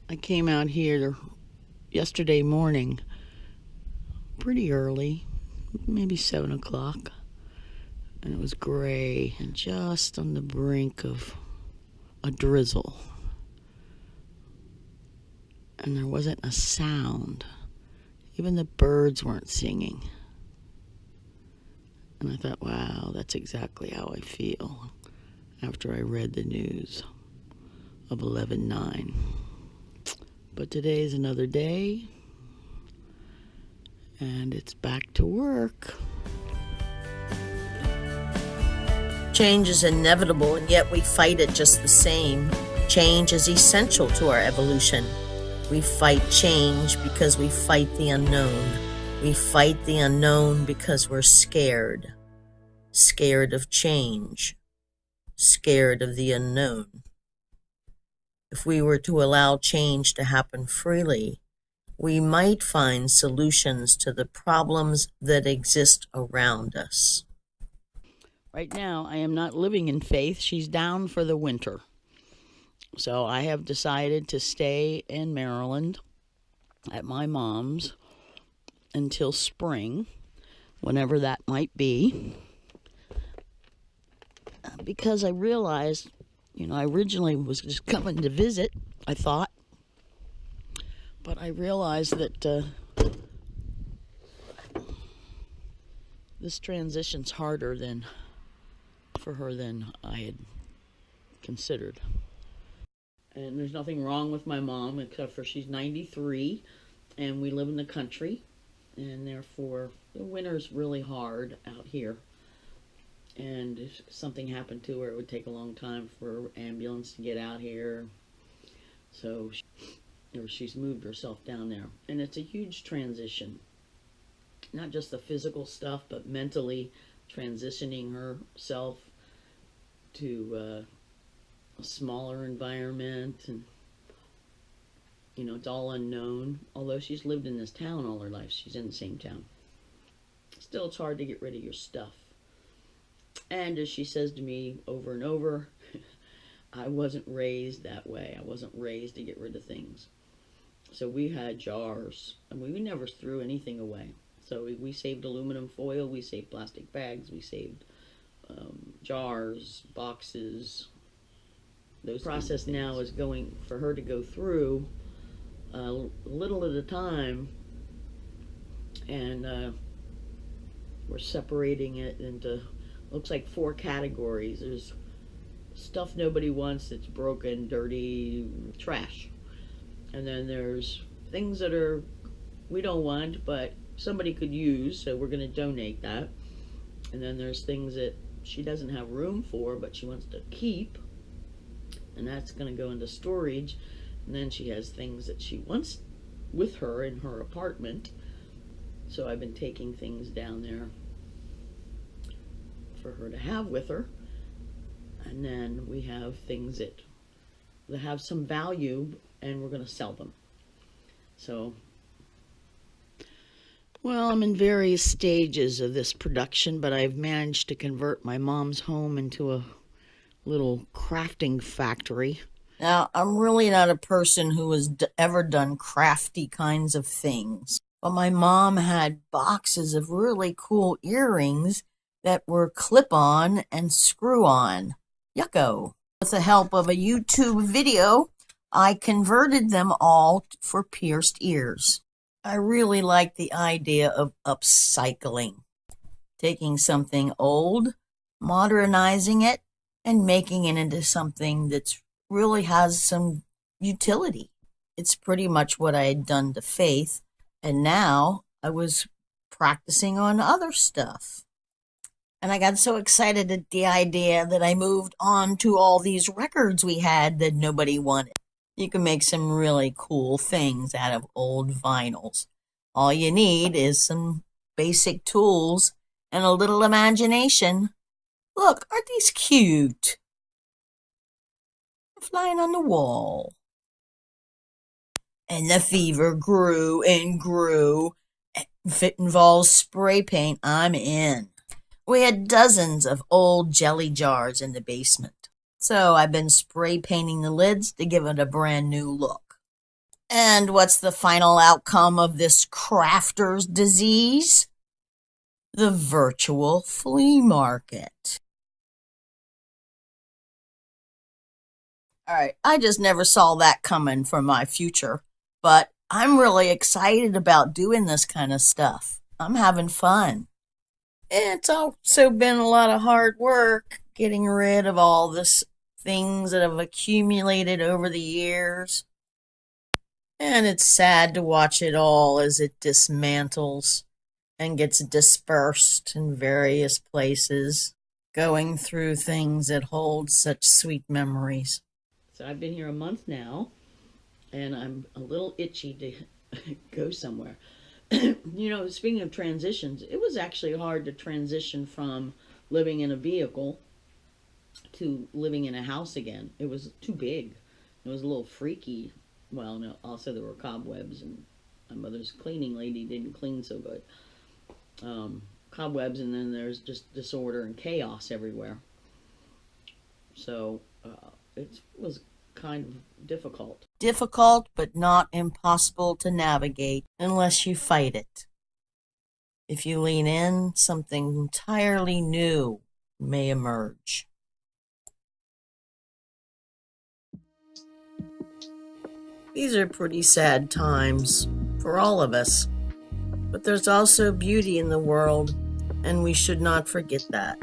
I came out here yesterday morning pretty early, maybe 7 o'clock, and it was gray and just on the brink of a drizzle. And there wasn't a sound. Even the birds weren't singing. And I thought, wow, that's exactly how I feel after I read the news of 11/9. But today's another day, and it's back to work. Change is inevitable, and yet we fight it just the same. Change is essential to our evolution. We fight change because we fight the unknown. We fight the unknown because we're scared. Scared of change. Scared of the unknown. If we were to allow change to happen freely, we might find solutions to the problems that exist around us. Right now, I am not living in Faith. She's down for the winter. So I have decided to stay in Maryland at my mom's until spring, whenever that might be. Because I realized, I originally was just coming to visit, I thought. But I realized that this transition's harder for her than I had considered. And there's nothing wrong with my mom except for she's 93 and we live in the country, and therefore the winter's really hard out here. And if something happened to her, it would take a long time for an ambulance to get out here. So she's moved herself down there. And it's a huge transition. Not just the physical stuff, but mentally transitioning herself to a smaller environment. And, it's all unknown. Although she's lived in this town all her life. She's in the same town. Still, it's hard to get rid of your stuff. And as she says to me over and over, I wasn't raised that way. I wasn't raised to get rid of things. So we had jars, and we never threw anything away. So we saved aluminum foil, we saved plastic bags, we saved jars, boxes. The process now is going for her to go through a little at a time, and we're separating it into, looks like 4 categories. There's stuff nobody wants that's broken, dirty, trash. And then there's things that we don't want, but somebody could use, so we're going to donate that. And then there's things that she doesn't have room for, but she wants to keep, and that's going to go into storage. And then she has things that she wants with her in her apartment. So I've been taking things down there for her to have with her. And then we have things that have some value, and we're going to sell them. So, well, I'm in various stages of this production, but I've managed to convert my mom's home into a little crafting factory. Now, I'm really not a person who has ever done crafty kinds of things, but my mom had boxes of really cool earrings that were clip-on and screw-on. Yucko. With the help of a YouTube video, I converted them all for pierced ears. I really like the idea of upcycling, taking something old, modernizing it, and making it into something that's really has some utility. It's pretty much what I had done to Faith, and now I was practicing on other stuff. And I got so excited at the idea that I moved on to all these records we had that nobody wanted. You can make some really cool things out of old vinyls. All you need is some basic tools and a little imagination. Look, aren't these cute? Flying on the wall. And the fever grew and grew. If it involves spray paint, I'm in. We had dozens of old jelly jars in the basement, so I've been spray painting the lids to give it a brand new look. And what's the final outcome of this crafter's disease? The virtual flea market. All right, I just never saw that coming for my future, but I'm really excited about doing this kind of stuff. I'm having fun. It's also been a lot of hard work getting rid of all this things that have accumulated over the years. And it's sad to watch it all as it dismantles and gets dispersed in various places, going through things that hold such sweet memories. So I've been here a month now, and I'm a little itchy to go somewhere. Speaking of transitions, it was actually hard to transition from living in a vehicle to living in a house again. It was too big. It was a little freaky. Well, no, also there were cobwebs, and my mother's cleaning lady didn't clean so good. Cobwebs, and then there's just disorder and chaos everywhere. So it was kind of difficult. Difficult, but not impossible to navigate unless you fight it. If you lean in, something entirely new may emerge. These are pretty sad times for all of us, but there's also beauty in the world, and we should not forget that.